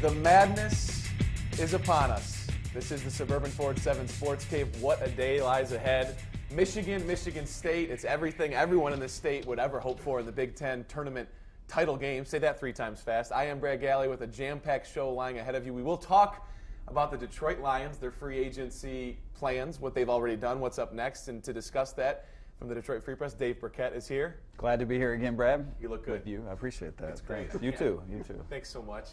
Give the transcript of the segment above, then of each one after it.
The madness is upon us. This is the Suburban Ford 7 Sports Cave. What a day lies ahead. Michigan, Michigan State, it's everything everyone in this state would ever hope for in the Big Ten tournament title game. Say that 3 times fast. I am Brad Galley with a jam-packed show lying ahead of you. We will talk about the Detroit Lions, their free agency plans, what they've already done, what's up next, and to discuss that from the Detroit Free Press, Dave Burkett is here. Glad to be here again, Brad. You look good. With you. I appreciate that. That's great. You too. You too. Thanks so much.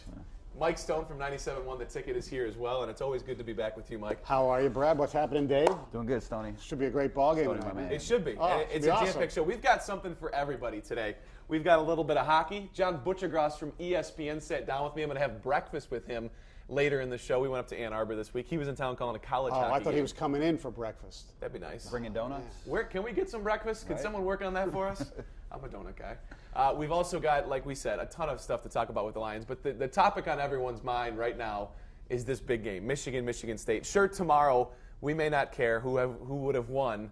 Mike Stone from 97.1 The Ticket is here as well, and it's always good to be back with you, Mike. How are you, Brad? What's happening, Dave? Doing good, Stoney. Should be a great ball game Stoney, tonight, my man. It should be. Oh, And it's a awesome. jam-packed show. We've got something for everybody today. We've got a little bit of hockey. John Butchergross from ESPN sat down with me. I'm going to have breakfast with him later in the show. We went up to Ann Arbor this week. He was in town calling a college hockey I thought game. he was coming in for breakfast. That'd be nice. Bringing donuts. Where can we get some breakfast? Can Right. someone work on that for us? I'm a donut guy. We've also got, like we said, a ton of stuff to talk about with the Lions. But the topic on everyone's mind right now is this big game, Michigan, Michigan State. Sure, tomorrow we may not care who would have won,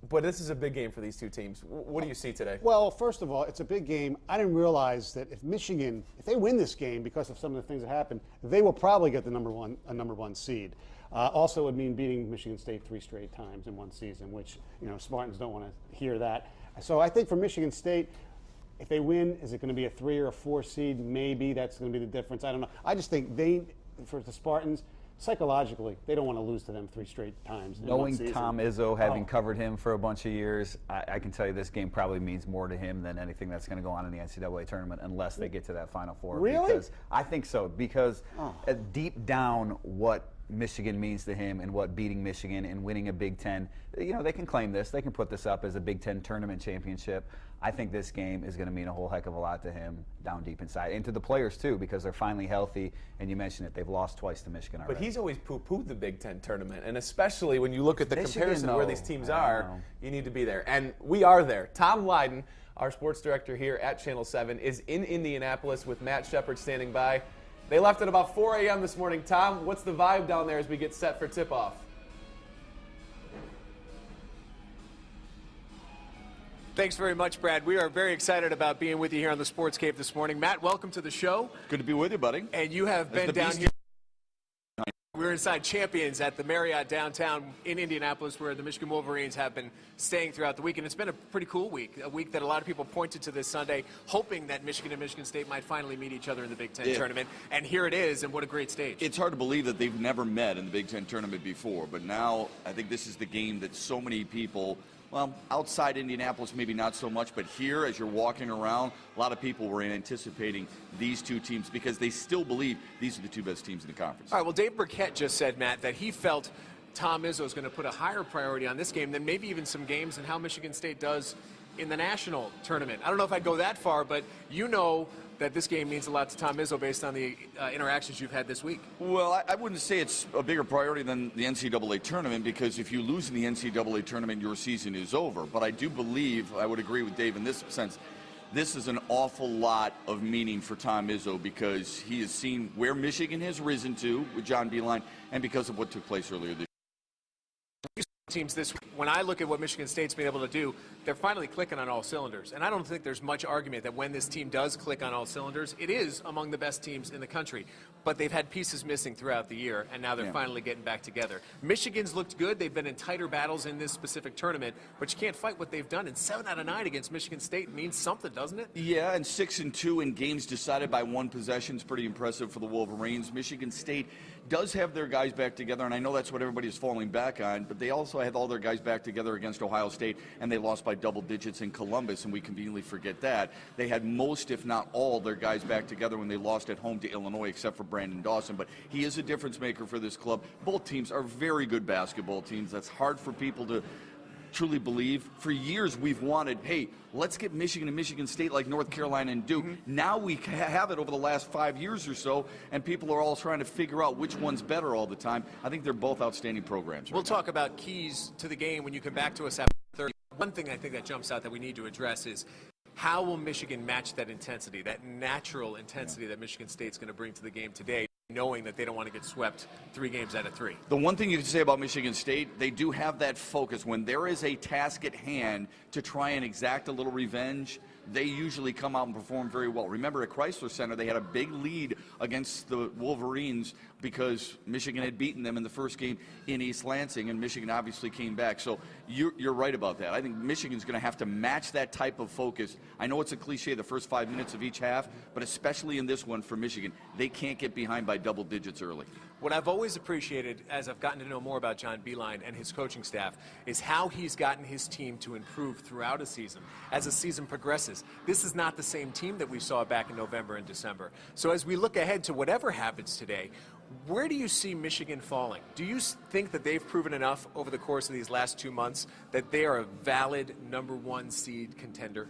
but this is a big game for these two teams. What do you see today? Well, first of all, it's a big game. I didn't realize that if Michigan, if they win this game because of some of the things that happened, they will probably get the number one seed. Also, it would mean beating Michigan State 3 straight times in one season, which Spartans don't want to hear that. So I think for Michigan State, if they win, is it going to be a 3 or a 4 seed? Maybe that's going to be the difference. I don't know. I just think for the Spartans, psychologically, they don't want to lose to them 3 straight times. Knowing Tom Izzo, having covered him for a bunch of years, I can tell you this game probably means more to him than anything that's going to go on in the NCAA tournament unless they get to that Final Four. Really? Because I think so. Because deep down, what Michigan means to him and what beating Michigan and winning a Big Ten, they can claim this. They can put this up as a Big Ten tournament championship. I think this game is going to mean a whole heck of a lot to him down deep inside. And to the players, too, because they're finally healthy. And you mentioned it, they've lost twice to Michigan already. But he's always poo-pooed the Big Ten tournament, and especially when you look at the Michigan, comparison of where though, these teams I are, know. you need to be there. And we are there. Tom Lydon, our sports director here at Channel 7, is in Indianapolis with Matt Shepard standing by. They left at about 4 a.m. this morning. Tom, what's the vibe down there as we get set for tip-off? Thanks very much, Brad. We are very excited about being with you here on the Sports Cave this morning. Matt, welcome to the show. Good to be with you, buddy. And you have been down here. We're inside Champions at the Marriott downtown in Indianapolis, where the Michigan Wolverines have been staying throughout the week. And it's been a pretty cool week, a week that a lot of people pointed to this Sunday, hoping that Michigan and Michigan State might finally meet each other in the Big Ten tournament. And here it is, and what a great stage. It's hard to believe that they've never met in the Big Ten tournament before, but now I think this is the game that so many people, well, outside Indianapolis maybe not so much, but here as you're walking around, a lot of people were anticipating these two teams because they still believe these are the two best teams in the conference. All right, well, Dave Burkett just said, Matt, that he felt Tom Izzo is going to put a higher priority on this game than maybe even some games and how Michigan State does in the national tournament. I don't know if I'd go that far, but you know that this game means a lot to Tom Izzo based on the interactions you've had this week. Well, I wouldn't say it's a bigger priority than the NCAA tournament because if you lose in the NCAA tournament, your season is over. But I do believe, I would agree with Dave in this sense, this is an awful lot of meaning for Tom Izzo because he has seen where Michigan has risen to with John Beilein and because of what took place earlier this year. Teams this week, when I look at what Michigan State's been able to do, they're finally clicking on all cylinders. And I don't think there's much argument that when this team does click on all cylinders, it is among the best teams in the country. But they've had pieces missing throughout the year, and now they're finally getting back together. Michigan's looked good. They've been in tighter battles in this specific tournament, but you can't fight what they've done. And 7 out of 9 against Michigan State means something, doesn't it? Yeah, and 6-2 in games decided by 1 possession is pretty impressive for the Wolverines. Michigan State does have their guys back together, and I know that's what everybody is falling back on, but they also had all their guys back together against Ohio State, and they lost by double digits in Columbus, and we conveniently forget that. They had most, if not all, their guys back together when they lost at home to Illinois, except for Brandon Dawson, but he is a difference maker for this club. Both teams are very good basketball teams. That's hard for people to truly believe. For years we've wanted, hey, let's get Michigan and Michigan State like North Carolina and Duke. Now we have it over the last 5 years or so, and people are all trying to figure out which one's better all the time. I think they're both outstanding programs. We'll talk about keys to the game when you come back to us after 30. One thing I think that jumps out that we need to address is how will Michigan match that intensity, that natural intensity that Michigan State's going to bring to the game today, knowing that they don't want to get swept 3 games out of 3. The one thing you can say about Michigan State, they do have that focus. When there is a task at hand to try and exact a little revenge, they usually come out and perform very well. Remember, at Chrysler Center, they had a big lead against the Wolverines because Michigan had beaten them in the first game in East Lansing, and Michigan obviously came back. So you're right about that. I think Michigan's going to have to match that type of focus. I know it's a cliche, the first 5 minutes of each half, but especially in this one for Michigan, they can't get behind by double digits early. What I've always appreciated, as I've gotten to know more about John Beilein and his coaching staff, is how he's gotten his team to improve throughout a season, as the season progresses. This is not the same team that we saw back in November and December. So as we look ahead to whatever happens today, where do you see Michigan falling? Do you think that they've proven enough over the course of these last 2 months that they are a valid #1 seed contender?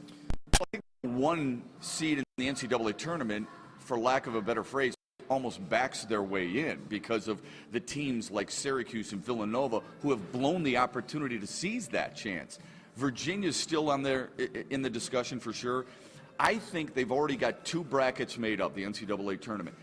I think 1 seed in the NCAA tournament, for lack of a better phrase, almost backs their way in because of the teams like Syracuse and Villanova who have blown the opportunity to seize that chance. Virginia's still on there in the discussion for sure. I think they've already got 2 brackets made up, the NCAA tournament.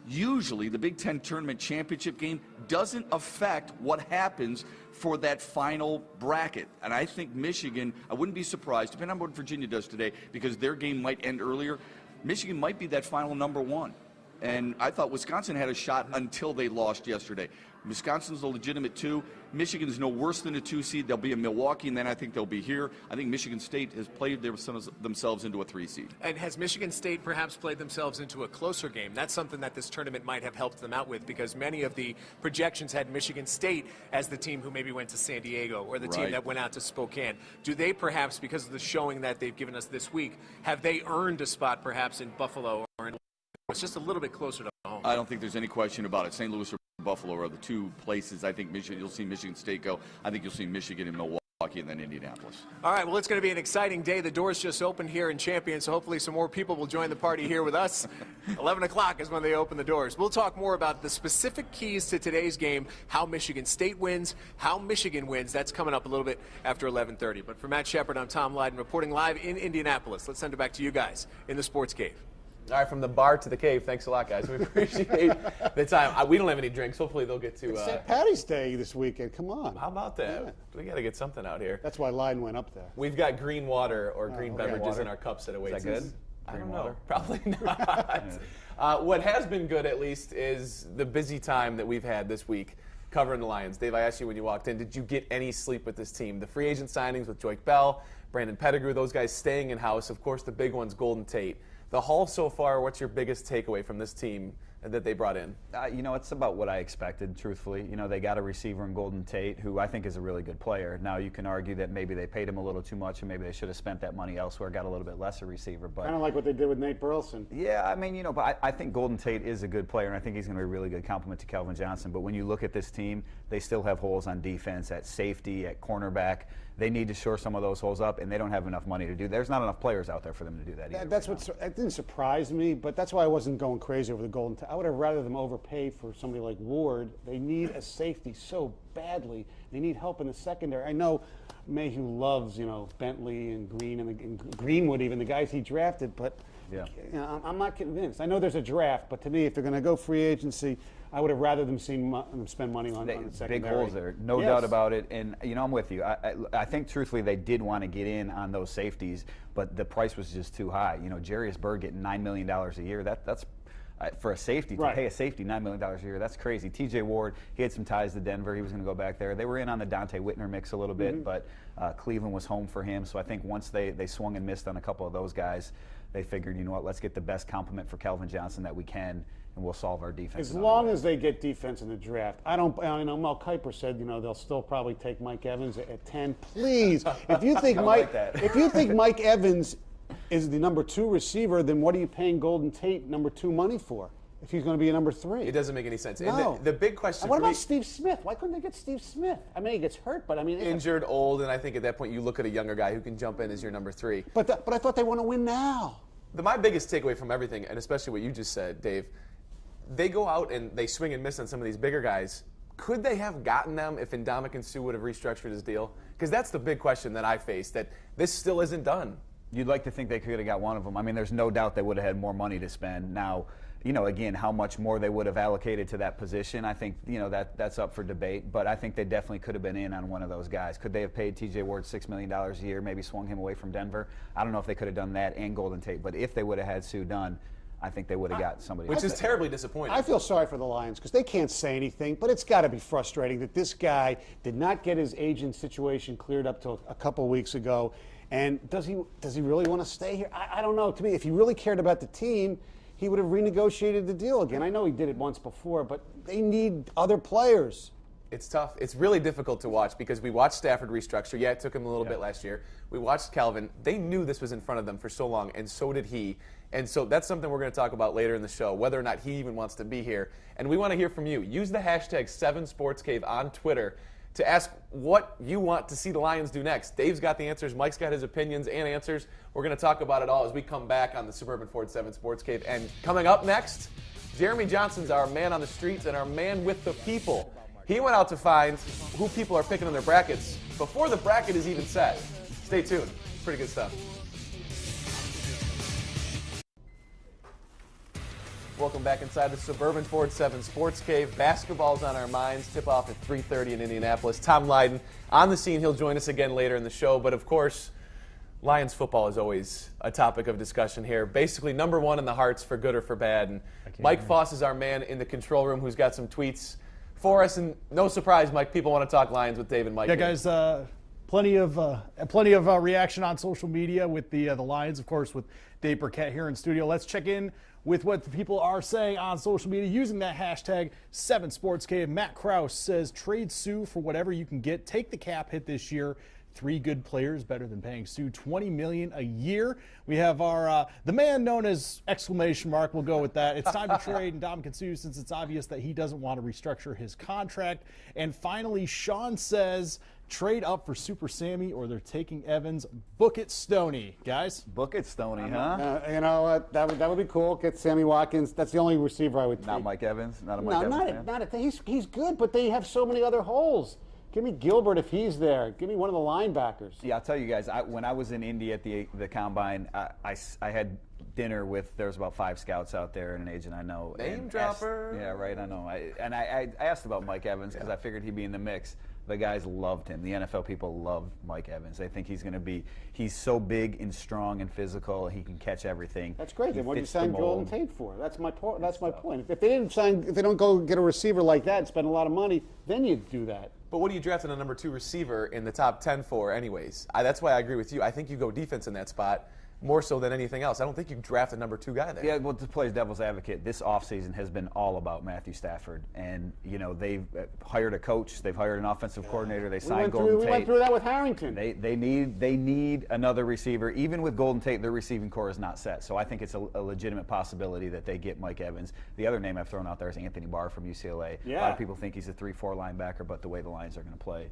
Usually the Big Ten tournament championship game doesn't affect what happens for that final bracket. And I think Michigan, I wouldn't be surprised, depending on what Virginia does today, because their game might end earlier, Michigan might be that final #1. And I thought Wisconsin had a shot until they lost yesterday. Wisconsin's a legitimate 2. Michigan's no worse than a 2 seed. They'll be in Milwaukee, and then I think they'll be here. I think Michigan State has played themselves into a 3 seed. And has Michigan State perhaps played themselves into a closer game? That's something that this tournament might have helped them out with, because many of the projections had Michigan State as the team who maybe went to San Diego, or the team that went out to Spokane. Do they perhaps, because of the showing that they've given us this week, have they earned a spot perhaps in Buffalo or in it's just a little bit closer to home? I don't think there's any question about it. St. Louis or Buffalo are the 2 places I think you'll see Michigan State go. I think you'll see Michigan and Milwaukee and then Indianapolis. All right, well, it's going to be an exciting day. The doors just opened here in Champion, so hopefully some more people will join the party here with us. 11 o'clock is when they open the doors. We'll talk more about the specific keys to today's game, how Michigan State wins, how Michigan wins. That's coming up a little bit after 11:30. But for Matt Shepard, I'm Tom Lydon reporting live in Indianapolis. Let's send it back to you guys in the Sports Cave. All right, from the bar to the cave. Thanks a lot, guys. We appreciate the time. We don't have any drinks. Hopefully they'll get to... It's St. Patty's Day this weekend. Come on. How about that? Yeah. We got to get something out here. That's why Lydon went up there. We've got green water or green beverages water. in our cups at Oasis. Is that good? I don't Green know. water? Probably not. What has been good, at least, is the busy time that we've had this week covering the Lions. Dave, I asked you when you walked in, did you get any sleep with this team? The free agent signings with Joique Bell, Brandon Pettigrew, those guys staying in-house. Of course, the big one's Golden Tate. The haul so far, what's your biggest takeaway from this team that they brought in? It's about what I expected, truthfully. They got a receiver in Golden Tate, who I think is a really good player. Now, you can argue that maybe they paid him a little too much, and maybe they should have spent that money elsewhere, got a little bit lesser receiver. But Kind of like what they did with Nate Burleson. yeah, but I think Golden Tate is a good player, and I think he's going to be a really good complement to Calvin Johnson. But when you look at this team, they still have holes on defense, at safety, at cornerback. They need to shore some of those holes up, and they don't have enough money to do. There's not enough players out there for them to do that either. That didn't surprise me, but that's why I wasn't going crazy over the Golden Tate. I would have rather them overpay for somebody like Ward. They need a safety so badly. They need help in the secondary. I know Mayhew loves, Bentley and Green and Greenwood, even the guys he drafted, but Yeah. I'm not convinced. I know there's a draft, but to me, if they're going to go free agency, I would have rather them spend money on the secondary. Big holes there, no doubt about it. And I'm with you. I think truthfully they did want to get in on those safeties, but the price was just too high. Jarius Byrd getting $9 million a year. That's for a safety, to pay a safety $9 million a year, that's crazy. TJ Ward, he had some ties to Denver. He was going to go back there. They were in on the Dante Whitner mix a little bit, but Cleveland was home for him. So I think once they swung and missed on a couple of those guys, they figured, let's get the best compliment for Calvin Johnson that we can, and we'll solve our defense. As long as they get defense in the draft. I know Mel Kiper said, they'll still probably take Mike Evans at 10. Please, if you think Mike Evans is the number 2 receiver, then what are you paying Golden Tate number 2 money for if he's going to be a number 3? It doesn't make any sense. No. And the big question. And what about Steve Smith? Why couldn't they get Steve Smith? I mean, he gets hurt, but injured, old, and I think at that point you look at a younger guy who can jump in as your number 3. But I thought they want to win now. My biggest takeaway from everything, and especially what you just said, Dave, they go out and they swing and miss on some of these bigger guys. Could they have gotten them if Ndamukong Suh would have restructured his deal? Because that's the big question that I face, that this still isn't done. You'd like to think they could have got one of them. I mean, there's no doubt they would have had more money to spend. Now, again, how much more they would have allocated to that position, I think, that's up for debate. But I think they definitely could have been in on one of those guys. Could they have paid T.J. Ward $6 million a year, maybe swung him away from Denver? I don't know if they could have done that and Golden Tate. But if they would have had Sue Dunn, I think they would have got somebody Which else. is terribly disappointing. I feel sorry for the Lions because they can't say anything, but it's got to be frustrating that this guy did not get his agent situation cleared up till a couple weeks ago. And does he really want to stay here? I don't know. To me, if he really cared about the team, he would have renegotiated the deal again. I know he did it once before, but they need other players. It's tough. It's really difficult to watch because we watched Stafford restructure. Yeah, it took him a little bit last year. We watched Calvin. They knew this was in front of them for so long, and so did he. And so that's something we're going to talk about later in the show, whether or not he even wants to be here. And we want to hear from you. Use the hashtag 7SportsCave on Twitter to ask what you want to see the Lions do next. Dave's got the answers. Mike's got his opinions and answers. We're going to talk about it all as we come back on the Suburban Ford 7 Sports Cave. And coming up next, Jeremy Johnson's our man on the streets and our man with the people. He went out to find who people are picking in their brackets before the bracket is even set. Stay tuned. Pretty good stuff. Welcome back inside the Suburban Ford 7 Sports Cave. Basketball's on our minds. Tip-off at 3:30 in Indianapolis. Tom Lydon on the scene. He'll join us again later in the show. But, of course, Lions football is always a topic of discussion here. Basically, number one in the hearts for good or for bad. And Mike Foss is our man in the control room who's got some tweets for us. And no surprise, Mike, people want to talk Lions with Dave and Mike. Yeah, guys, plenty of reaction on social media with the Lions, of course, with Dave Burkett here in studio. Let's check in with what the people are saying on social media using that hashtag 7SportsCave. Matt Krause says, trade Sue for whatever you can get. Take the cap hit this year. 3 good players, better than paying Sue $20 million a year. We have our the man known as exclamation mark. We'll go with that. It's time to trade Ndamukong Suh since it's obvious that he doesn't want to restructure his contract. And finally, Sean says, trade up for Super Sammy or they're taking Evans. Book it, Stoney. Guys? Book it, Stoney, huh? You know what? That would be cool. Get Sammy Watkins. That's the only receiver I would take. Not Mike Evans? Not a Mike Evans fan? Not a thing. He's good, but they have so many other holes. Give me Gilbert if he's there. Give me one of the linebackers. Yeah, I'll tell you guys, when I was in Indy at the Combine, I had dinner with, there was about 5 scouts out there and an agent I know. Name dropper. Yeah, right, I know. I asked about Mike Evans because I figured he'd be in the mix. The guys loved him. The NFL people love Mike Evans. They think he's so big and strong and physical. He can catch everything. That's great. He Then what do you fits the sign Golden mold. Tate for? That's my point. If they don't go get a receiver like that and spend a lot of money, then you do that. But what are you drafting a number 2 receiver in the top 10 for anyways? That's why I agree with you. I think you go defense in that spot more so than anything else. I don't think you draft a number 2 guy there. Yeah, well, to play devil's advocate, this offseason has been all about Matthew Stafford. And, they've hired a coach. They've hired an offensive coordinator. They signed Golden Tate. We went through that with Harrington. They need another receiver. Even with Golden Tate, their receiving core is not set. So I think it's a legitimate possibility that they get Mike Evans. The other name I've thrown out there is Anthony Barr from UCLA. Yeah. A lot of people think he's a 3-4 linebacker, but the way the Lions are going to play,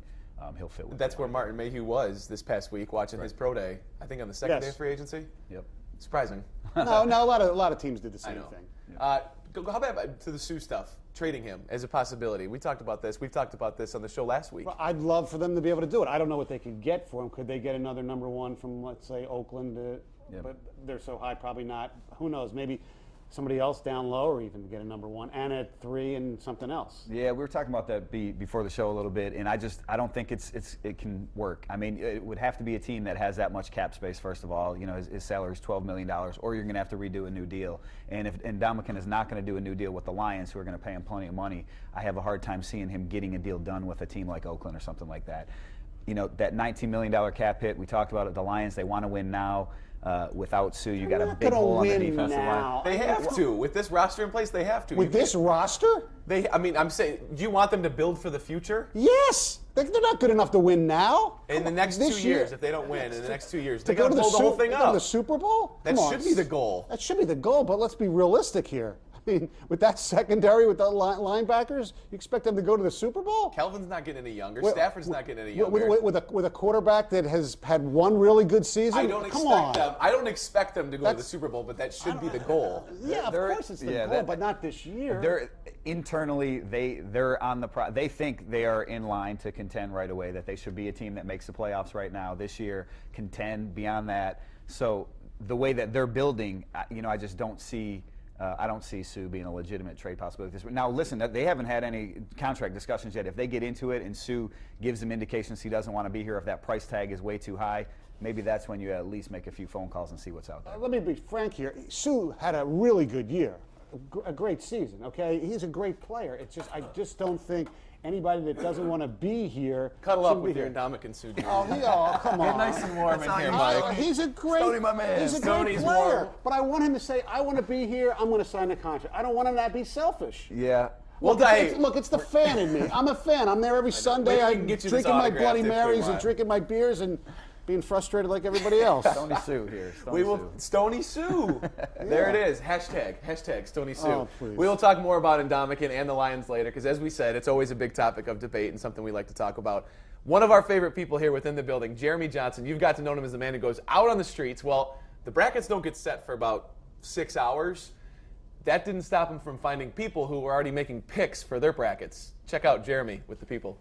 he'll fit with That's the where Lions. Martin Mayhew was this past week watching his pro day. I think on the second day of free agency. Yep. Surprising. No, a lot of teams did the I same know. thing. How about to the Sue stuff? Trading him as a possibility. We talked about this. We've talked about this on the show last week. Well, I'd love for them to be able to do it. I don't know what they could get for him. Could they get another number 1 from, let's say, Oakland? But they're so high, probably not. Who knows? Maybe somebody else down low, or even get a number 1 and at 3 and something else. Yeah, we were talking about that before the show a little bit, and I don't think it can work. I mean, it would have to be a team that has that much cap space. First of all, his salary is $12 million, or you're going to have to redo a new deal. And if Ndamukong is not going to do a new deal with the Lions, who are going to pay him plenty of money, I have a hard time seeing him getting a deal done with a team like Oakland or something like that. That $19 million cap hit, we talked about it. The Lions, they want to win now. Without Sue, you got a big hole on the defensive line. They have to. With this roster in place, they have to. With this roster? I'm saying, do you want them to build for the future? Yes. They're not good enough to win now. In the next 2 years, if they don't win, in the next 2 years, they to got to pull the whole thing go up. to the Super Bowl? That should be the goal. That should be the goal, but let's be realistic here. I mean, with that secondary, with the linebackers, you expect them to go to the Super Bowl? Kelvin's not getting any younger. Stafford's not getting any younger. With a quarterback that has had one really good season? I don't expect them to go to the Super Bowl, but that should be the goal. Yeah, of course it's the goal, but not this year. Internally, they're on they think they are in line to contend right away, that they should be a team that makes the playoffs right now this year, contend beyond that. So the way that they're building, I just don't see. I don't see Sue being a legitimate trade possibility. Now, listen, they haven't had any contract discussions yet. If they get into it and Sue gives them indications he doesn't want to be here, if that price tag is way too high, maybe that's when you at least make a few phone calls and see what's out there. Let me be frank here. Sue had a really good year, a great season, okay? He's a great player. I just don't think anybody that doesn't want to be here. Cuddle up with your Ndamukong Suh. Oh, come on. Get nice and warm in here, Mike. He's a great, Stoney, my man. He's a Stoney's great player. warm. But I want him to say, I want to be here, I'm going to sign the contract. I don't want him to be selfish. Yeah. Well, Look, it's the fan in me. I'm a fan. I'm there every Sunday. Maybe we I'm can get you this drinking my autograph Bloody if we Marys and want. drinking my beers and being frustrated like everybody else. Stoney Sue here. Stoney Sue. There it is. Hashtag Stoney Sue. Oh, please. We will talk more about Ndamukong and the Lions later because, as we said, it's always a big topic of debate and something we like to talk about. One of our favorite people here within the building, Jeremy Johnson. You've got to know him as the man who goes out on the streets. Well, the brackets don't get set for about 6 hours. That didn't stop him from finding people who were already making picks for their brackets. Check out Jeremy with the people.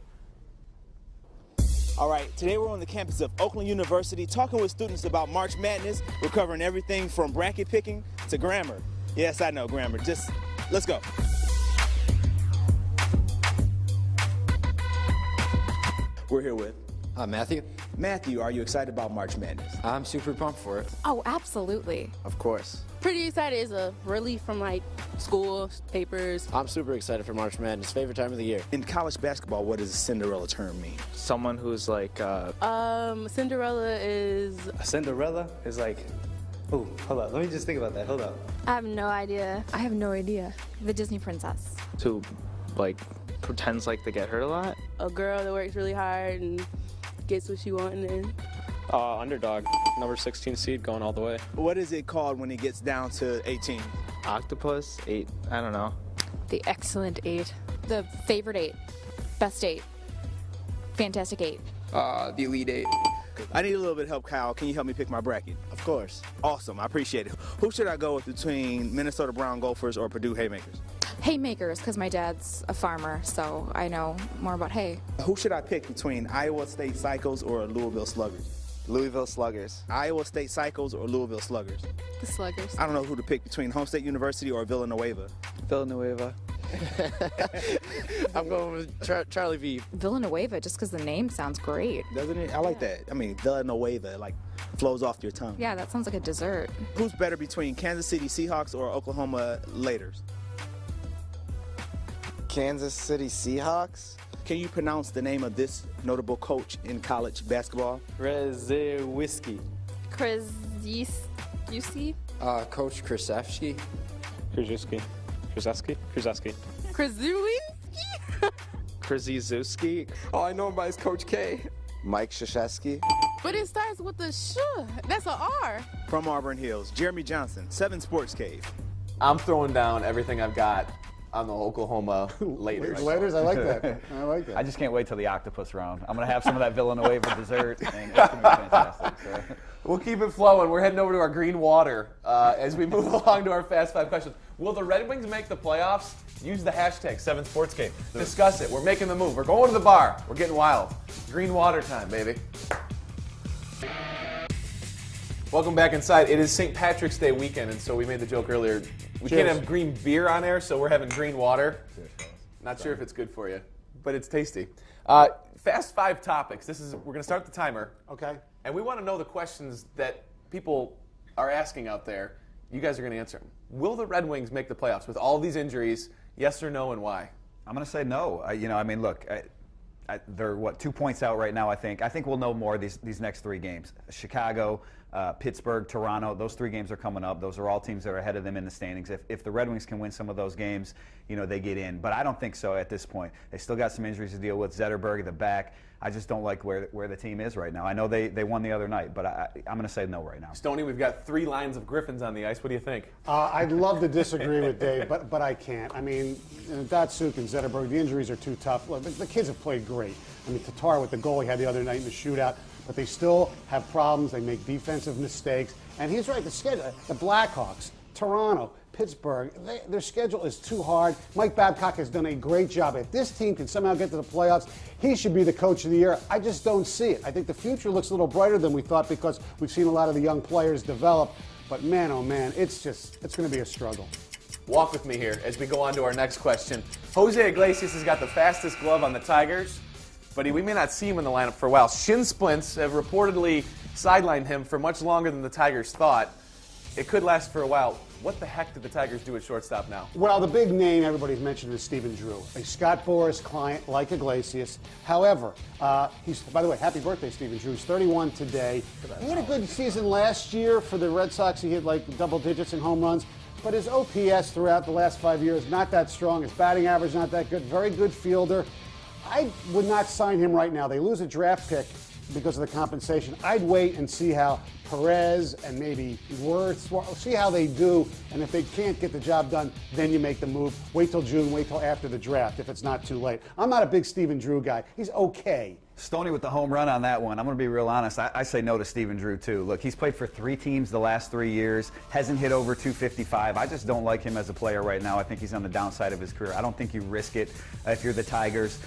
All right, today we're on the campus of Oakland University talking with students about March Madness. We're covering everything from bracket picking to grammar. Yes, I know grammar. Just let's go. We're here with Matthew. Matthew. Are you excited about March Madness? I'm super pumped for it. Oh, absolutely. Of course. Pretty excited. It's a relief from like school, papers. I'm super excited for March Madness. Favorite time of the year. In college basketball, what does a Cinderella term mean? Someone who's like Cinderella is... a Cinderella is like, oh, hold on, let me just think about that. Hold on. I have no idea. I have no idea. The Disney princess. Who like pretends like they get hurt a lot. A girl that works really hard and gets what she wants and then... Underdog, number 16 seed, going all the way. What is it called when it gets down to 18? Octopus, 8, I don't know. The excellent 8. The favorite 8. Best 8. Fantastic 8. The Elite 8. I need a little bit of help, Kyle. Can you help me pick my bracket? Of course. Awesome, I appreciate it. Who should I go with between Minnesota Brown Gophers or Purdue Haymakers? Haymakers, because my dad's a farmer, so I know more about hay. Who should I pick between Iowa State Cycles or Louisville Sluggers? Louisville Sluggers. Iowa State Cycles or Louisville Sluggers? The Sluggers. I don't know who to pick between Homestead University or Villanueva. Villanueva. I'm going with Charlie V. Villanueva, just because the name sounds great. Doesn't it? I like that. I mean, Villanueva, like, flows off your tongue. Yeah, that sounds like a dessert. Who's better between Kansas City Seahawks or Oklahoma Raiders? Kansas City Seahawks. Can you pronounce the name of this notable coach in college basketball? Whiskey. Krzyzewski? Coach Krzyzewski. Krzyzewski. Krzyzewski. Oh, I know him by his Coach K. Mike Krzyzewski. But it starts with a sh. That's an R. From Auburn Hills, Jeremy Johnson, 7 Sports Cave. I'm throwing down everything I've got on the Oklahoma Raiders. Raiders, I like that. I like that. I just can't wait till the octopus round. I'm going to have some of that Villanueva dessert, and it's going to be fantastic. So. We'll keep it flowing. We're heading over to our green water as we move along to our Fast 5 questions. Will the Red Wings make the playoffs? Use the hashtag 7SportsCave. Discuss it. We're making the move. We're going to the bar. We're getting wild. Green water time, baby. Welcome back inside. It is St. Patrick's Day weekend, and so we made the joke earlier. We can't have green beer on air, so we're having green water. Not sure if it's good for you, but it's tasty. Fast 5 topics. We're going to start the timer. Okay. And we want to know the questions that people are asking out there. You guys are going to answer them. Will the Red Wings make the playoffs with all these injuries? Yes or no, and why? I'm going to say no. Look, they're 2 points out right now. I think we'll know more these next 3 games. Chicago, Pittsburgh, Toronto. Those 3 games are coming up. Those are all teams that are ahead of them in the standings. If the Red Wings can win some of those games, they get in. But I don't think so at this point. They still got some injuries to deal with. Zetterberg, the back. I just don't like where the team is right now. I know they won the other night, but I'm going to say no right now. Stoney, we've got 3 lines of Griffins on the ice. What do you think? I'd love to disagree with Dave, but I can't. I mean, Datsuk and Zetterberg, the injuries are too tough. Look, the kids have played great. I mean, Tatar with the goal he had the other night in the shootout, but they still have problems. They make defensive mistakes. And he's right, the schedule, the Blackhawks, Toronto, Pittsburgh, their schedule is too hard. Mike Babcock has done a great job. If this team can somehow get to the playoffs, he should be the coach of the year. I just don't see it. I think the future looks a little brighter than we thought because we've seen a lot of the young players develop. But man, oh man, it's going to be a struggle. Walk with me here as we go on to our next question. Jose Iglesias has got the fastest glove on the Tigers, but we may not see him in the lineup for a while. Shin splints have reportedly sidelined him for much longer than the Tigers thought. It could last for a while. What the heck did the Tigers do at shortstop now? Well, the big name everybody's mentioned is Stephen Drew, a Scott Boras client like Iglesias. However, he's, by the way, happy birthday, Stephen Drew. He's 31 today. He had a good season last year for the Red Sox. He hit like double digits in home runs. But his OPS throughout the last 5 years, not that strong. His batting average, not that good. Very good fielder. I would not sign him right now. They lose a draft pick because of the compensation. I'd wait and see how Perez and maybe Wirtz, see how they do. And if they can't get the job done, then you make the move. Wait till June, wait till after the draft if it's not too late. I'm not a big Stephen Drew guy. He's okay. Stoney with the home run on that one. I'm going to be real honest. I say no to Stephen Drew, too. Look, he's played for 3 teams the last 3 years, hasn't hit over 255. I just don't like him as a player right now. I think he's on the downside of his career. I don't think you risk it if you're the Tigers,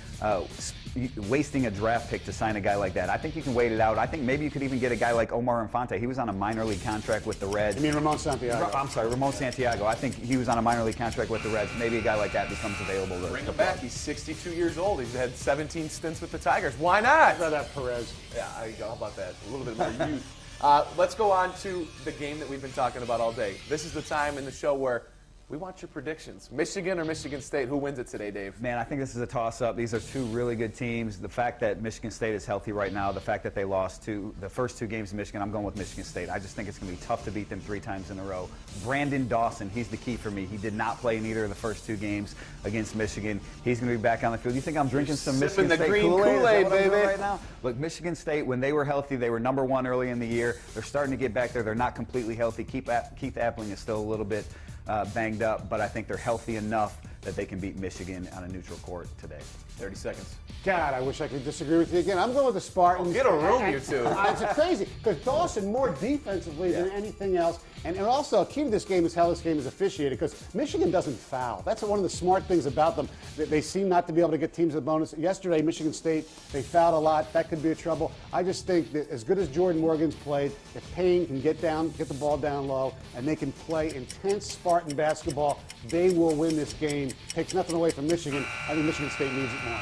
wasting a draft pick to sign a guy like that. I think you can wait it out. I think maybe you could even get a guy like Omar Infante. He was on a minor league contract with the Reds. You mean Ramon Santiago? I'm sorry, Ramon Santiago. I think he was on a minor league contract with the Reds. Maybe a guy like that becomes available. Bring him back. He's 62 years old. He's had 17 stints with the Tigers. Why not? Perez. Yeah, how about that? A little bit more youth. Let's go on to the game that we've been talking about all day. This is the time in the show where we want your predictions. Michigan or Michigan State? Who wins it today, Dave? Man, I think this is a toss-up. These are 2 really good teams. The fact that Michigan State is healthy right now, the fact that they lost the first 2 games in Michigan, I'm going with Michigan State. I just think it's going to be tough to beat them 3 times in a row. Brandon Dawson, he's the key for me. He did not play in either of the first 2 games against Michigan. He's going to be back on the field. You think I'm drinking some Michigan State Kool-Aid baby? Right now? Look, Michigan State, when they were healthy, they were #1 early in the year. They're starting to get back there. They're not completely healthy. Keith Appling is still a little bit banged up, but I think they're healthy enough that they can beat Michigan on a neutral court today. 30 seconds. God, I wish I could disagree with you again. I'm going with the Spartans. Get a room, you two. It's crazy because Dawson more defensively than anything else. And also, a key to this game is how this game is officiated because Michigan doesn't foul. That's one of the smart things about them. They seem not to be able to get teams a bonus. Yesterday, Michigan State, they fouled a lot. That could be a trouble. I just think that as good as Jordan Morgan's played, if Payne can get the ball down low, and they can play intense Spartan basketball, they will win this game. Takes nothing away from Michigan. I think Michigan State needs it more.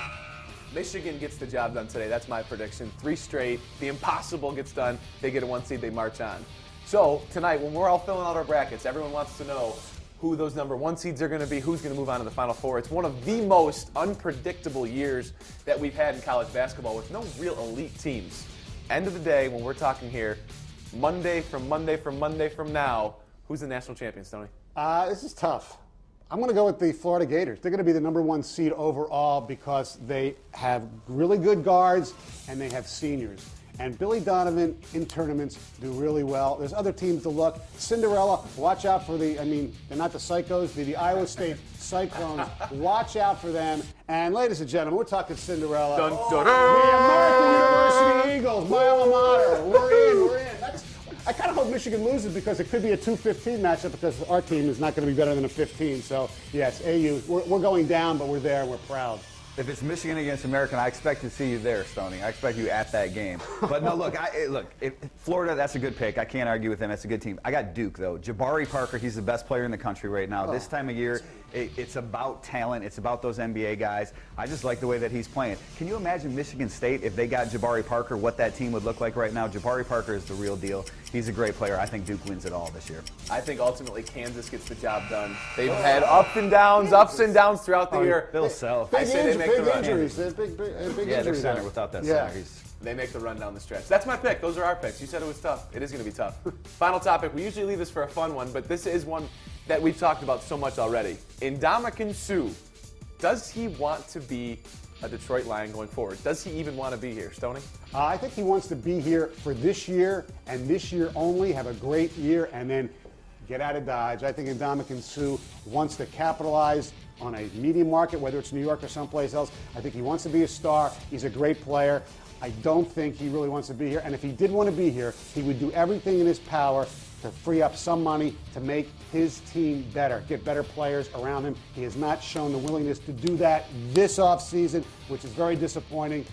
Michigan gets the job done today. That's my prediction. 3 straight. The impossible gets done. They get a 1 seed. They march on. So tonight, when we're all filling out our brackets, everyone wants to know who those #1 seeds are going to be, who's going to move on to the Final Four. It's one of the most unpredictable years that we've had in college basketball with no real elite teams. End of the day, when we're talking here, Monday from now, who's the national champion, Stoney? This is tough. I'm going to go with the Florida Gators. They're going to be the #1 seed overall because they have really good guards and they have seniors. And Billy Donovan in tournaments do really well. There's other teams to look. Cinderella, watch out for they're not the Psychos, the Iowa State Cyclones. Watch out for them. And ladies and gentlemen, we're talking Cinderella. Dun, dun, dun. The American University Eagles, my alma mater. We're in. I kind of hope Michigan loses because it could be a 2-15 matchup because our team is not going to be better than a 15. So, yes, AU, we're going down, but we're there and we're proud. If it's Michigan against American, I expect to see you there, Stoney. I expect you at that game. But no, look, Florida, that's a good pick. I can't argue with them. That's a good team. I got Duke, though. Jabari Parker, he's the best player in the country right now. This time of year, it's about talent. It's about those NBA guys. I just like the way that he's playing. Can you imagine Michigan State, if they got Jabari Parker, what that team would look like right now? Jabari Parker is the real deal. He's a great player. I think Duke wins it all this year. I think ultimately Kansas gets the job done. They've had ups and downs throughout the year. Bill Self. I say they make the run. Injuries. Big Yeah, injuries. they're center without that center. They make the run down the stretch. That's my pick. Those are our picks. You said it was tough. It is going to be tough. Final topic. We usually leave this for a fun one, but this is one that we've talked about so much already. Ndamukong Suh, does he want to be a Detroit Lion going forward? Does he even want to be here, Stoney? I think he wants to be here for this year and this year only, have a great year, and then get out of Dodge. I think Ndamukong Suh wants to capitalize on a media market, whether it's New York or someplace else. I think he wants to be a star. He's a great player. I don't think he really wants to be here. And if he did want to be here, he would do everything in his power to free up some money to make his team better, get better players around him. He has not shown the willingness to do that this offseason, which is very disappointing.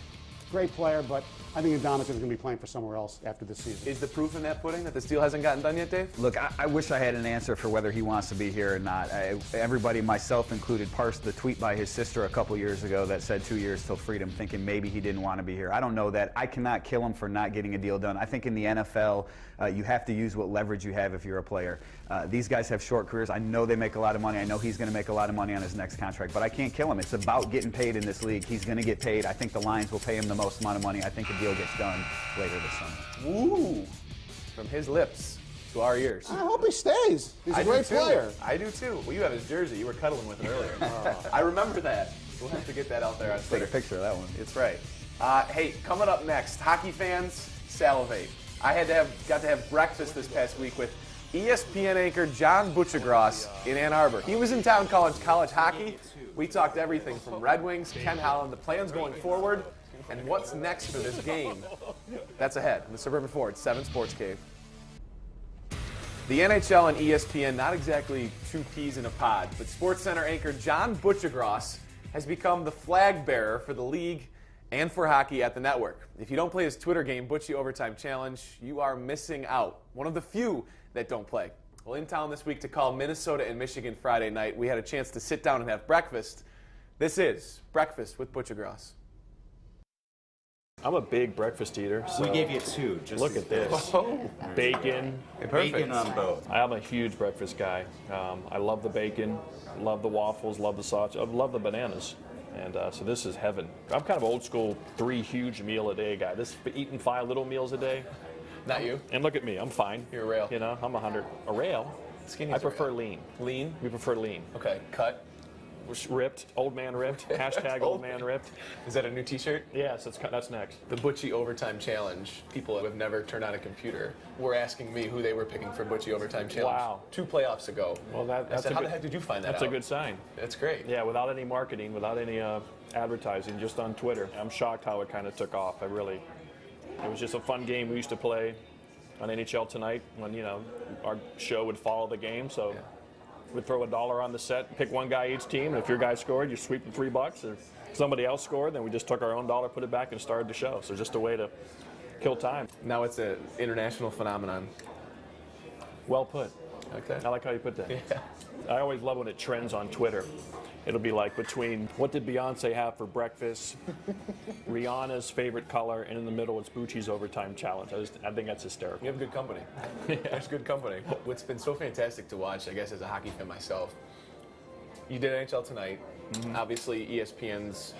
Great player, but I think Ndamukong is going to be playing for somewhere else after this season. Is the proof in that pudding that this deal hasn't gotten done yet, Dave? Look, I wish I had an answer for whether he wants to be here or not. Everybody, myself included, parsed the tweet by his sister a couple years ago that said 2 years till freedom, thinking maybe he didn't want to be here. I don't know that. I cannot kill him for not getting a deal done. I think in the NFL, you have to use what leverage you have if you're a player. These guys have short careers. I know they make a lot of money. I know he's going to make a lot of money on his next contract, but I can't kill him. It's about getting paid in this league. He's going to get paid. I think the Lions will pay him the most amount of money. I think the deal gets done later this summer. Ooh, from his lips to our ears. I hope he stays. He's a great player. I do too. Well, you have his jersey. You were cuddling with it earlier. I remember that. We'll have to get that out there on Twitter. Take a picture of that one. It's right. Hey, coming up next, hockey fans, salivate. I got to have breakfast this past week with ESPN anchor John Butchergross in Ann Arbor. He was in town calling college hockey. We talked everything from Red Wings, Ken Holland, the plans going forward, and what's next for this game. That's ahead in the Suburban Ford 7 Sports Cave. The NHL and ESPN, not exactly two peas in a pod, but SportsCenter anchor John Butchergross has become the flag bearer for the league and for hockey at the network. If you don't play his Twitter game, Butchie Overtime Challenge, you are missing out. One of the few that don't play. Well, in town this week to call Minnesota and Michigan Friday night, we had a chance to sit down and have breakfast. This is Breakfast with Butchergross. I'm a big breakfast eater. So we gave you two. Just look at this. Bacon. Bacon on both. I'm a huge breakfast guy. I love the bacon, love the waffles, love the sausage, I love the bananas. And so this is heaven. I'm kind of old school, 3 huge meal a day guy. This eating 5 little meals a day. Not you. And look at me, I'm fine. You're a rail. You know, I'm 100. A rail? Skinny. I prefer lean. Lean? We prefer lean. Okay, cut. Ripped, old man ripped, hashtag old man ripped. Is that a new t-shirt? Yes, that's next. The Butchie Overtime Challenge. People who have never turned on a computer were asking me who they were picking for Butchie Overtime Challenge. Wow. 2 playoffs ago. Well, I said, how the heck did you find that That's out? a good sign. That's great. Yeah, without any marketing, without any advertising, just on Twitter. I'm shocked how it kind of took off. It was just a fun game we used to play on NHL Tonight when, you know, our show would follow the game. So we'd throw $1 on the set, pick one guy each team, and if your guy scored, you sweep the $3. If somebody else scored, then we just took our own $1, put it back, and started the show. So just a way to kill time. Now it's an international phenomenon. Well put. Okay. I like how you put that. Yeah. I always love when it trends on Twitter. It'll be like between what did Beyonce have for breakfast, Rihanna's favorite color, and in the middle it's Bucci's Overtime Challenge. I think that's hysterical. You have good company. There's good company. What's been so fantastic to watch, I guess, as a hockey fan myself, you did NHL Tonight. Mm-hmm. Obviously, ESPN's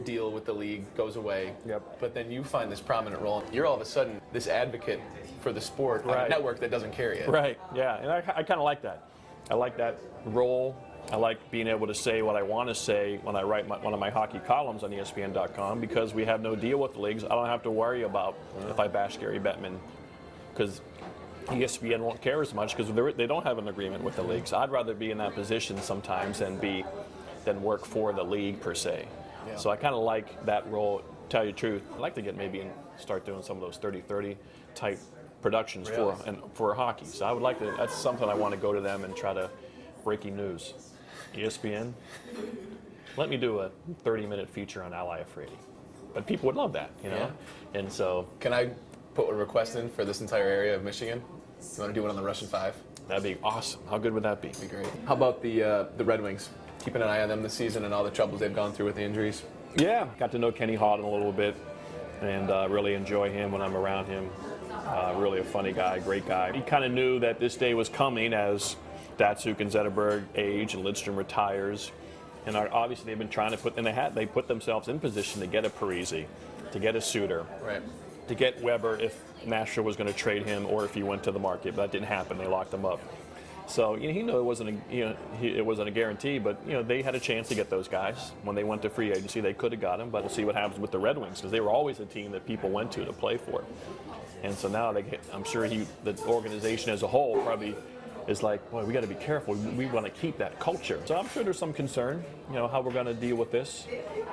deal with the league goes away. Yep. But then you find this prominent role. You're all of a sudden this advocate for the sport on a network that doesn't carry it. Right, yeah, and I kind of like that. I like that role. I like being able to say what I want to say when I write one of my hockey columns on ESPN.com because we have no deal with the leagues. I don't have to worry about if I bash Gary Bettman because ESPN won't care as much because they don't have an agreement with the leagues. I'd rather be in that position sometimes than work for the league per se. Yeah. So I kind of like that role. Tell you the truth, I'd like to get maybe start doing some of those 30-30 type productions for hockey. So I would like to. That's something I want to go to them and try to breaking news. ESPN, let me do a 30-minute feature on Ally Afridi. But people would love that, you know? Yeah. And so... Can I put a request in for this entire area of Michigan? You want to do one on the Russian 5? That'd be awesome. How good would that be? That'd be great. How about the Red Wings? Keeping an eye on them this season and all the troubles they've gone through with the injuries? Yeah, got to know Kenny Houghton a little bit and really enjoy him when I'm around him. Really a funny guy, great guy. He kind of knew that this day was coming as Datsuk and Zetterberg age and Lidstrom retires. And obviously they've been trying to they put themselves in position to get a Parise, to get a Suter, to get Weber if Nashville was going to trade him or if he went to the market. But that didn't happen. They locked him up. So he knew it wasn't a guarantee, but they had a chance to get those guys. When they went to free agency, they could have got him. But we'll see what happens with the Red Wings because they were always a team that people went to play for. And so now I'm sure the organization as a whole probably is like, boy, we got to be careful. We want to keep that culture. So I'm sure there's some concern, how we're going to deal with this.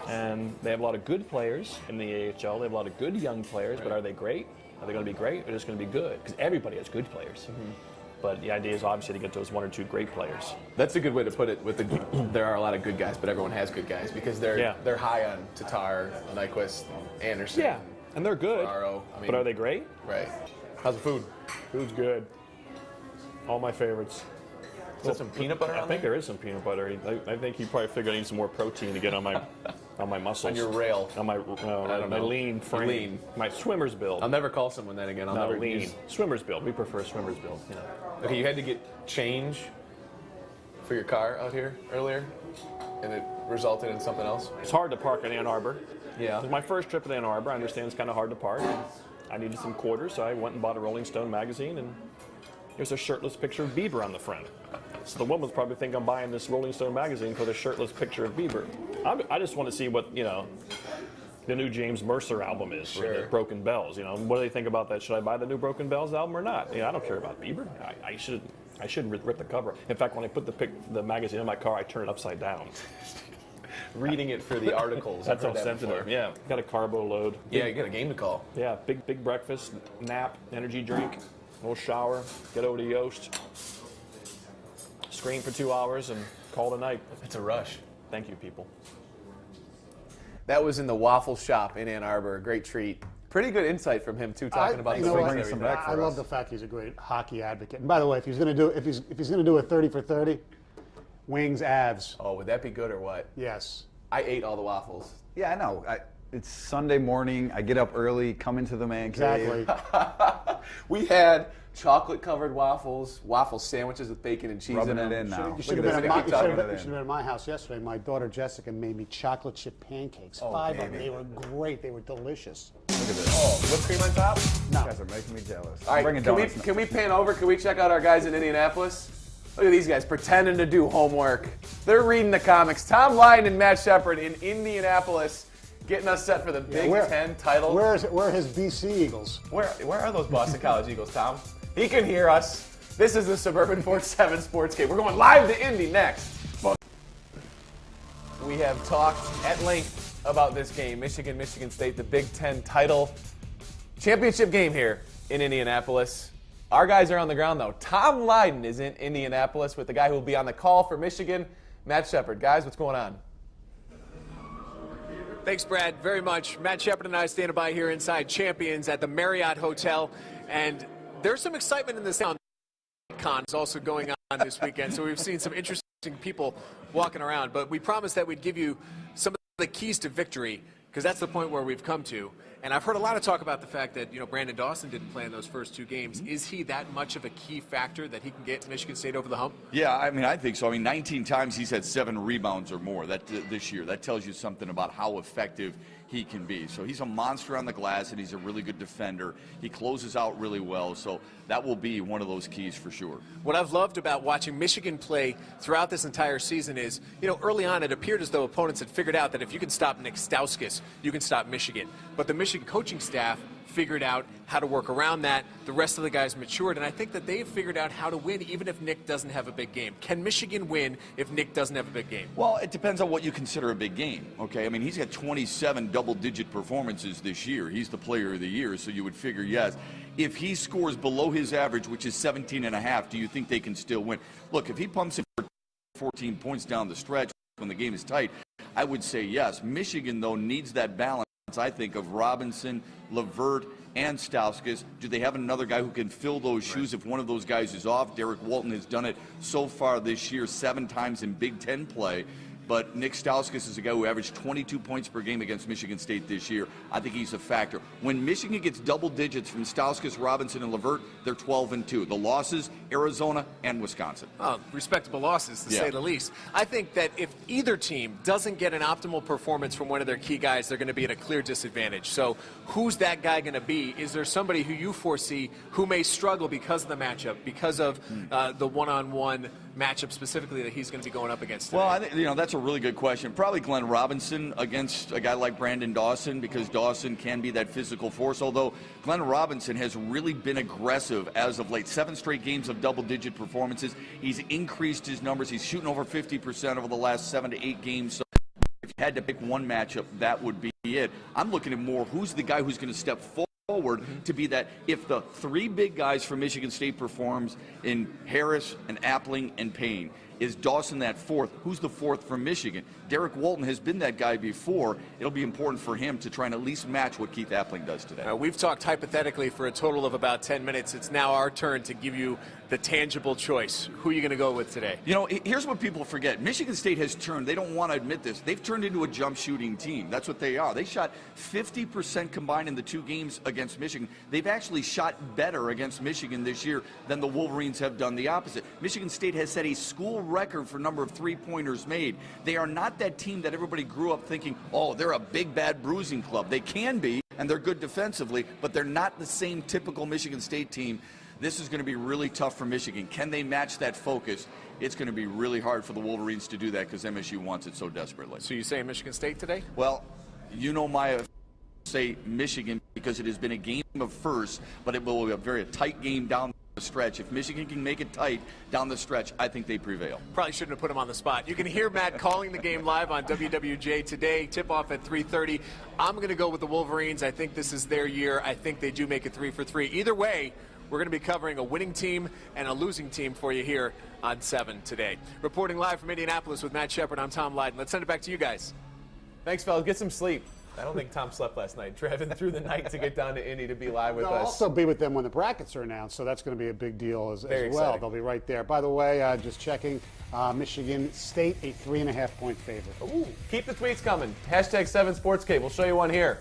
And they have a lot of good players in the AHL. They have a lot of good young players, but are they great? Are they going to be great or just going to be good? Because everybody has good players. Mm-hmm. But the idea is obviously to get those 1 or 2 great players. That's a good way to put it. There are a lot of good guys, but everyone has good guys because they're high on Tatar, Nyquist, Anderson. Yeah, and they're good. Ferraro. But are they great? Right. How's the food? Food's good. All my favorites. Is there some peanut butter on there? I think there is some peanut butter. I think he probably figured I need some more protein to get on my muscles. On your rail. On my lean frame. Lean. My swimmer's build. I'll never call someone that again. I'll Not never lean. use. Swimmer's build. We prefer swimmer's build. You know. Okay, you had to get change for your car out here earlier, and it resulted in something else? It's hard to park in Ann Arbor. Yeah. It was my first trip to Ann Arbor. I understand it's kind of hard to park. I needed some quarters, so I went and bought a Rolling Stone magazine, and here's a shirtless picture of Bieber on the front. So the woman's probably think I'm buying this Rolling Stone magazine for the shirtless picture of Bieber. I just want to see what, the new James Mercer album is, for the Broken Bells. What do they think about that? Should I buy the new Broken Bells album or not? I don't care about Bieber. I shouldn't rip the cover. In fact, when I put the magazine in my car, I turn it upside down. Reading it for the articles. That's how sensitive. Yeah, got a carbo load. Yeah, you got a game to call. Yeah, big breakfast, nap, energy drink, little shower, get over to Yoast, screen for 2 hours, and call it a night. It's a rush. Thank you, people. That was in the Waffle Shop in Ann Arbor. A great treat. Pretty good insight from him too, talking about the swings and everything. I love the fact he's a great hockey advocate. And by the way, if he's going to do a 30 for 30, wings, abs. Oh, would that be good or what? Yes. I ate all the waffles. Yeah, I know. It's Sunday morning. I get up early, come into the man cave. Exactly. We had chocolate-covered waffles, waffle sandwiches with bacon and cheese Rubbing in it them. in now. You should have been at my house yesterday. My daughter Jessica made me chocolate chip pancakes. 5 of them. They were great. They were delicious. Look at this. Oh, whipped cream on top? No. You guys are making me jealous. All right, can we pan over? Can we check out our guys in Indianapolis? Look at these guys pretending to do homework. They're reading the comics. Tom Lyon and Matt Shepard in Indianapolis, getting us set for the Big Ten title. Where are his BC Eagles? Where are those Boston College Eagles, Tom? He can hear us. This is the Suburban 47 Sports Cave. We're going live to Indy next. We have talked at length about this game, Michigan State, the Big Ten title championship game here in Indianapolis. Our guys are on the ground, though. Tom Lydon is in Indianapolis with the guy who will be on the call for Michigan, Matt Shepard. Guys, what's going on? Thanks, Brad, very much. Matt Shepard and I standing by here inside Champions at the Marriott Hotel, and there's some excitement in this town. Con is also going on this weekend, so we've seen some interesting people walking around, but we promised that we'd give you some of the keys to victory, because that's the point where we've come to. And I've heard a lot of talk about the fact that, Brandon Dawson didn't play in those first 2 games. Is he that much of a key factor that he can get Michigan State over the hump? Yeah, I think so. 19 times he's had 7 rebounds or more this year. That tells you something about how effective he can be. So he's a monster on the glass, and he's a really good defender. He closes out really well, so that will be one of those keys for sure. What I've loved about watching Michigan play throughout this entire season is, early on it appeared as though opponents had figured out that if you can stop Nick Stauskas, you can stop Michigan. But the Michigan coaching staff figured out how to work around that. The rest of the guys matured, and I think that they've figured out how to win even if Nick doesn't have a big game. Can Michigan win if Nick doesn't have a big game? Well, it depends on what you consider a big game, okay? He's got 27 double-digit performances this year. He's the player of the year, so you would figure, yes. If he scores below his average, which is 17.5, do you think they can still win? Look, if he pumps in 14 points down the stretch when the game is tight, I would say yes. Michigan, though, needs that balance, I think, of Robinson, LeVert, and Stauskas. Do they have another guy who can fill those shoes if one of those guys is off? Derek Walton has done it so far this year 7 times in Big Ten play. But Nick Stauskas is a guy who averaged 22 points per game against Michigan State this year. I think he's a factor. When Michigan gets double digits from Stauskas, Robinson, and LeVert, they're 12-2. The losses, Arizona and Wisconsin. Oh, respectable losses, to say the least. I think that if either team doesn't get an optimal performance from one of their key guys, they're going to be at a clear disadvantage. So who's that guy going to be? Is there somebody who you foresee who may struggle because of the matchup, because of the one-on-one matchup specifically that he's going to be going up against today? Well, I think, that's a really good question. Probably Glenn Robinson against a guy like Brandon Dawson, because Dawson can be that physical force, although Glenn Robinson has really been aggressive as of late. 7 straight games of double-digit performances. He's increased his numbers. He's shooting over 50% over the last 7 to 8 games. So if you had to pick one matchup, that would be it. I'm looking at more who's the guy who's going to step forward forward to be that if the three big guys from Michigan State performs in Harris and Appling and Payne, is Dawson that fourth? Who's the fourth from Michigan? Derek Walton has been that guy before. It'll be important for him to try and at least match what Keith Appling does today. We've talked hypothetically for a total of about 10 minutes. It's now our turn to give you the tangible choice. Who are you going to go with today? You know, here's what people forget. Michigan State has turned, they don't want to admit this, they've turned into a jump shooting team. That's what they are. They shot 50% combined in the two games against Michigan. They've actually shot better against Michigan this year than the Wolverines have done the opposite. Michigan State has set a school record for number of three-pointers made. They are not that team that everybody grew up thinking, oh, they're a big, bad bruising club. They can be, and they're good defensively, but they're not the same typical Michigan State team. This is going to be really tough for Michigan. Can they match that focus? It's going to be really hard for the Wolverines to do that because MSU wants it so desperately. So you say Michigan State today? Well, you know my say Michigan because it has been a game of first, but it will be a very tight game down the stretch. If Michigan can make it tight down the stretch, I think they prevail. Probably shouldn't have put him on the spot. You can hear Matt calling the game live on WWJ today. Tip-off at 3:30. I'm going to go with the Wolverines. I think this is their year. I think they do make it 3 for 3. Either way, we're going to be covering a winning team and a losing team for you here on 7 today. Reporting live from Indianapolis with Matt Shepard, I'm Tom Lydon. Let's send it back to you guys. Thanks, fellas. Get some sleep. I don't think Tom slept last night, driving through the night to get down to Indy to be live with us. I'll also be with them when the brackets are announced, so that's going to be a big deal as well. Exciting. They'll be right there. By the way, just checking, Michigan State, a 3.5-point favorite. Ooh, keep the tweets coming. Hashtag 7SportsCave. We'll show you one here.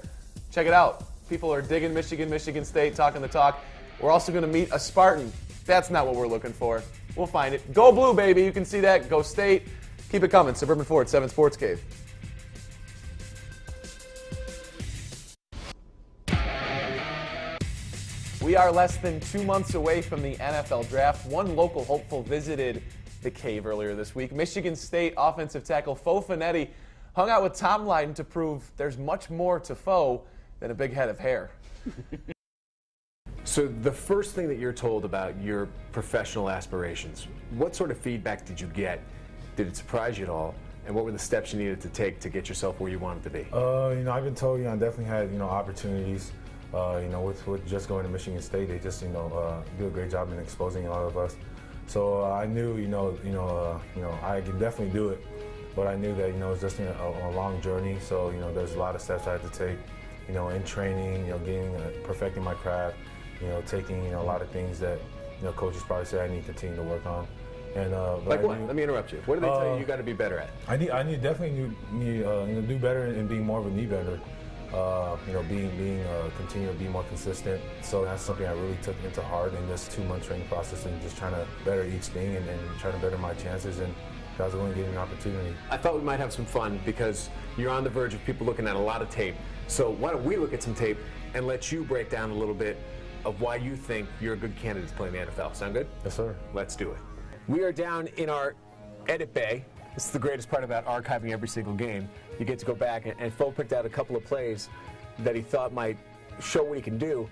Check it out. People are digging Michigan State, talking the talk. We're also going to meet a Spartan. That's not what we're looking for. We'll find it. Go Blue, baby. You can see that. Go State. Keep it coming. Suburban Ford, 7 Sports Cave. We are less than 2 months away from the NFL draft. One local hopeful visited the cave earlier this week. Michigan State offensive tackle Fo Finetti hung out with Tom Lydon to prove there's much more to Fo than a big head of hair. So the first thing that you're told about your professional aspirations, what sort of feedback did you get? Did it surprise you at all? And what were the steps you needed to take to get yourself where you wanted to be? I've been told, I definitely had, opportunities. With just going to Michigan State, they just, do a great job in exposing a lot of us. So I knew, I can definitely do it. But I knew that, it's just a long journey. So, there's a lot of steps I had to take, in training, perfecting my craft, taking, a lot of things that, coaches probably say I need to continue to work on. And like what? Let me interrupt you. What do they tell you got to be better at? I definitely need do better in being more of a knee bender. Continue to be more consistent. So that's something I really took into heart in this 2-month training process and just trying to better each thing and trying to better my chances. And guys are going to give me an opportunity. I thought we might have some fun because you're on the verge of people looking at a lot of tape. So why don't we look at some tape and let you break down a little bit of why you think you're a good candidate to play in the NFL. Sound good? Yes, sir. Let's do it. We are down in our edit bay. This is the greatest part about archiving every single game. You get to go back, and Fo picked out a couple of plays that he thought might show what he can do.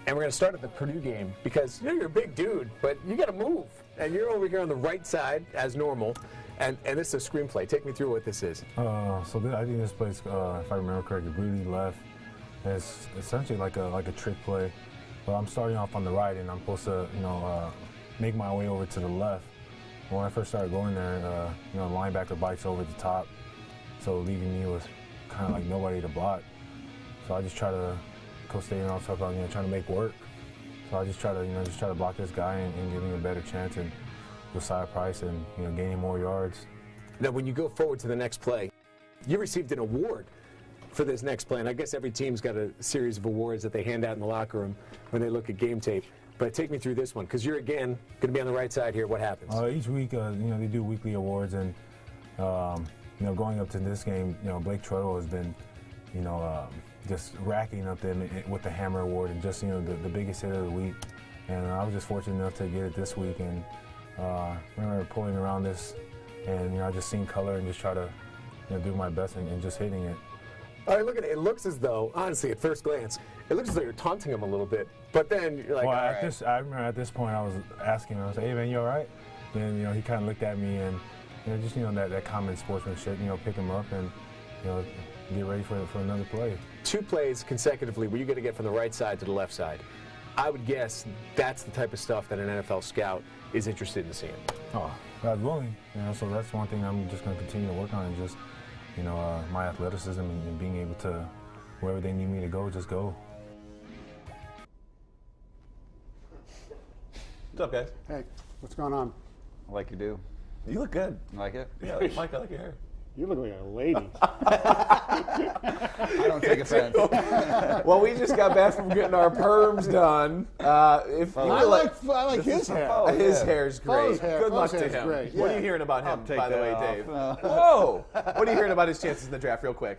And we're going to start at the Purdue game because you're a big dude, but you got to move. And you're over here on the right side as normal. And this is a screenplay. Take me through what this is. I think this plays, if I remember correctly, Brady left. And it's essentially like a trick play. But I'm starting off on the right, and I'm supposed to, make my way over to the left. When I first started going there, the linebacker bites over the top, so leaving me with kind of like nobody to block. So I just try to, Coach State and all talk about, trying to make work. So I just try to block this guy and give him a better chance and Josiah Price and gaining more yards. Now, when you go forward to the next play, you received an award for this next play, and I guess every team's got a series of awards that they hand out in the locker room when they look at game tape. But take me through this one, because you're, again, going to be on the right side here. What happens? Each week, they do weekly awards, and, going up to this game, Blake Treadwell has been, just racking up them with the Hammer Award and just, the biggest hit of the week. And I was just fortunate enough to get it this week, and I remember pulling around this, and, I just seen color and just try to, do my best and just hitting it. All right, look at it. It looks as though, honestly, at first glance, it looks as though you're taunting him a little bit. But then you're like, well, all right. I remember at this point I was asking him, I was like, hey, man, you all right? Then, he kind of looked at me and, that common sportsmanship, pick him up. And, get ready for another play. 2 plays consecutively where you're going to get from the right side to the left side. I would guess that's the type of stuff that an NFL scout is interested in seeing. Oh, God willing. So that's one thing I'm just going to continue to work on, and just, my athleticism and being able to, wherever they need me to go, just go. What's up, guys? Hey, what's going on? I like you do. You look good. You like it? Yeah, Mike, I like your hair. You look like a lady. I don't take offense. Well, we just got back from getting our perms done. I like his hair. His hair's great. Good luck to him. Great. What are you hearing about him, by the way, Dave? Whoa! What are you hearing about his chances in the draft, real quick?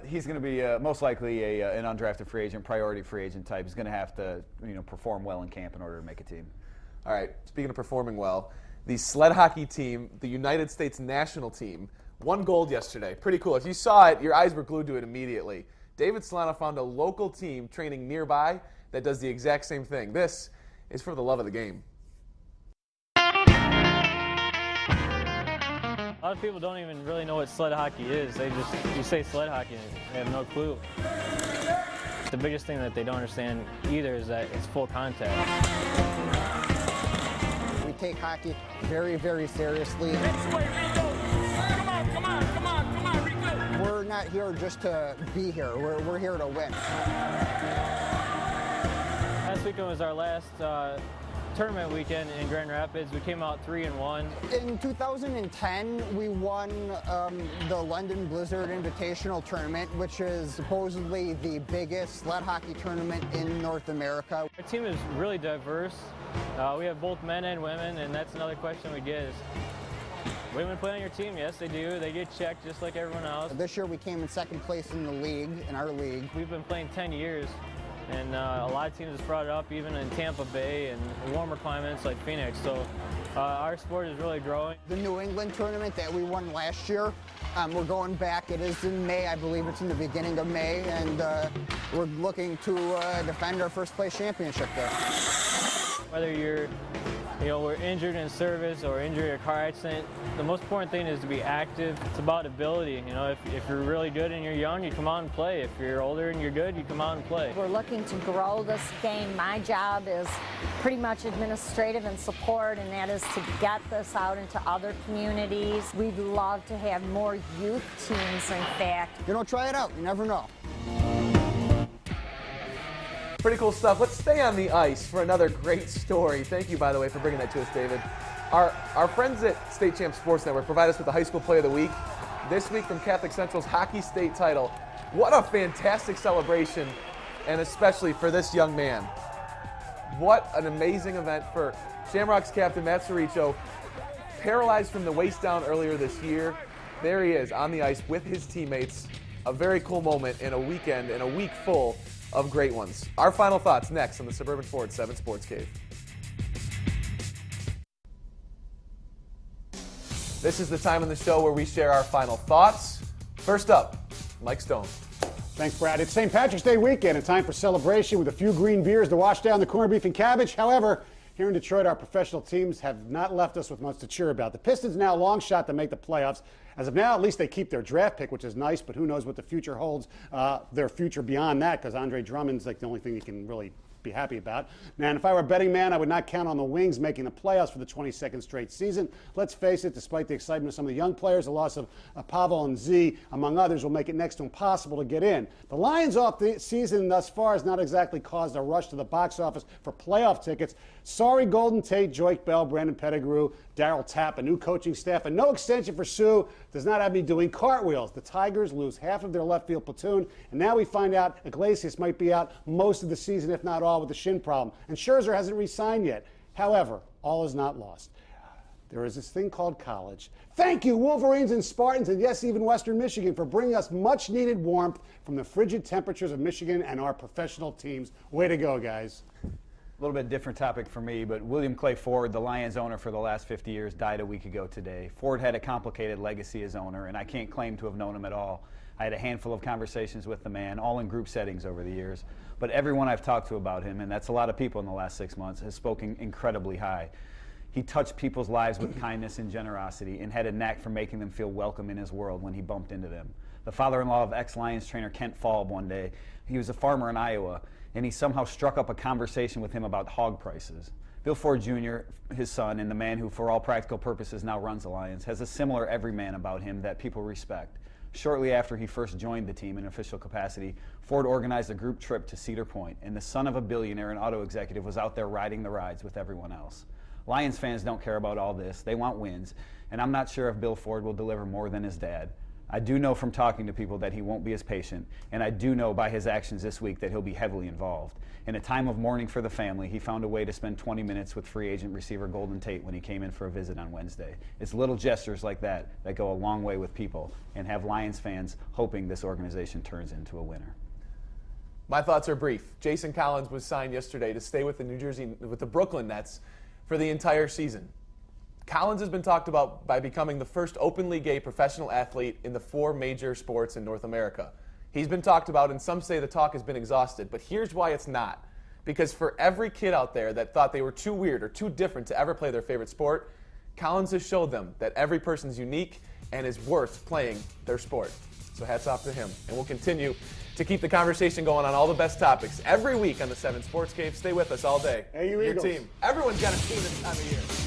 He's going to be most likely an undrafted free agent, priority free agent type. He's going to have to, perform well in camp in order to make a team. All right. Speaking of performing well, the sled hockey team, the United States national team, won gold yesterday. Pretty cool. If you saw it, your eyes were glued to it immediately. David Solano found a local team training nearby that does the exact same thing. This is for the love of the game. A lot of people don't even really know what sled hockey is. You say sled hockey and they have no clue. The biggest thing that they don't understand either is that it's full contact. We take hockey very, very seriously. Come on, Rico. We're not here just to be here. We're here to win. Last weekend was our last tournament weekend in Grand Rapids. We came out 3-1. In 2010, we won the London Blizzard Invitational Tournament, which is supposedly the biggest sled hockey tournament in North America. Our team is really diverse. We have both men and women, and that's another question we get is, women play on your team? Yes, they do. They get checked just like everyone else. This year we came in second place in the league, in our league. We've been playing 10 years, and a lot of teams have brought it up, even in Tampa Bay and warmer climates like Phoenix. So our sport is really growing. The New England tournament that we won last year, we're going back. It is in May. I believe it's in the beginning of May, and we're looking to defend our first place championship there. Whether you're we're injured in service or injured in a car accident, the most important thing is to be active. It's about ability. If you're really good and you're young, you come out and play. If you're older and you're good, you come out and play. We're looking to grow this game. My job is pretty much administrative and support, and that is to get this out into other communities. We'd love to have more youth teams, in fact. Try it out. You never know. Pretty cool stuff. Let's stay on the ice for another great story. Thank you, by the way, for bringing that to us, David. Our friends at State Champ Sports Network provide us with the High School Play of the Week. This week from Catholic Central's hockey state title. What a fantastic celebration, and especially for this young man. What an amazing event for Shamrocks captain Matt Soricho, paralyzed from the waist down earlier this year. There he is on the ice with his teammates. A very cool moment in a weekend and a week full of great ones. Our final thoughts next on the Suburban Ford 7 Sports Cave. This is the time in the show where we share our final thoughts. First up, Mike Stone. Thanks, Brad. It's St. Patrick's Day weekend, a time for celebration with a few green beers to wash down the corned beef and cabbage. However, here in Detroit, our professional teams have not left us with much to cheer about. The Pistons now a long shot to make the playoffs. As of now, at least they keep their draft pick, which is nice, but who knows what the future holds, their future beyond that, because Andre Drummond's like the only thing you can really be happy about. And if I were a betting man, I would not count on the Wings making the playoffs for the 22nd straight season. Let's face it, despite the excitement of some of the young players, the loss of Pavel and Z, among others, will make it next to impossible to get in. The Lions off the season thus far has not exactly caused a rush to the box office for playoff tickets. Sorry, Golden Tate, Joik Bell, Brandon Pettigrew, Darryl Tapp, a new coaching staff, and no extension for Sue does not have me doing cartwheels. The Tigers lose half of their left field platoon, and now we find out Iglesias might be out most of the season, if not all, with a shin problem. And Scherzer hasn't re-signed yet. However, all is not lost. There is this thing called college. Thank you, Wolverines and Spartans, and yes, even Western Michigan, for bringing us much-needed warmth from the frigid temperatures of Michigan and our professional teams. Way to go, guys. A little bit different topic for me, but William Clay Ford, the Lions owner for the last 50 years, died a week ago today. Ford had a complicated legacy as owner, and I can't claim to have known him at all. I had a handful of conversations with the man, all in group settings over the years. But everyone I've talked to about him, and that's a lot of people in the last 6 months, has spoken incredibly high. He touched people's lives with kindness and generosity and had a knack for making them feel welcome in his world when he bumped into them. The father-in-law of ex-Lions trainer Kent Falb one day, he was a farmer in Iowa, and he somehow struck up a conversation with him about hog prices. Bill Ford Jr., his son, and the man who for all practical purposes now runs the Lions, has a similar everyman about him that people respect. Shortly after he first joined the team in official capacity, Ford organized a group trip to Cedar Point, and the son of a billionaire and auto executive was out there riding the rides with everyone else. Lions fans don't care about all this. They want wins, and I'm not sure if Bill Ford will deliver more than his dad. I do know from talking to people that he won't be as patient, and I do know by his actions this week that he'll be heavily involved. In a time of mourning for the family, he found a way to spend 20 minutes with free agent receiver Golden Tate when he came in for a visit on Wednesday. It's little gestures like that that go a long way with people and have Lions fans hoping this organization turns into a winner. My thoughts are brief. Jason Collins was signed yesterday to stay with the Brooklyn Nets for the entire season. Collins has been talked about by becoming the first openly gay professional athlete in the 4 major sports in North America. He's been talked about, and some say the talk has been exhausted, but here's why it's not. Because for every kid out there that thought they were too weird or too different to ever play their favorite sport, Collins has showed them that every person's unique and is worth playing their sport. So hats off to him. And we'll continue to keep the conversation going on all the best topics every week on the 7 Sports Cave. Stay with us all day. Hey, you Your Eagles. team. Everyone's got a team this time of year.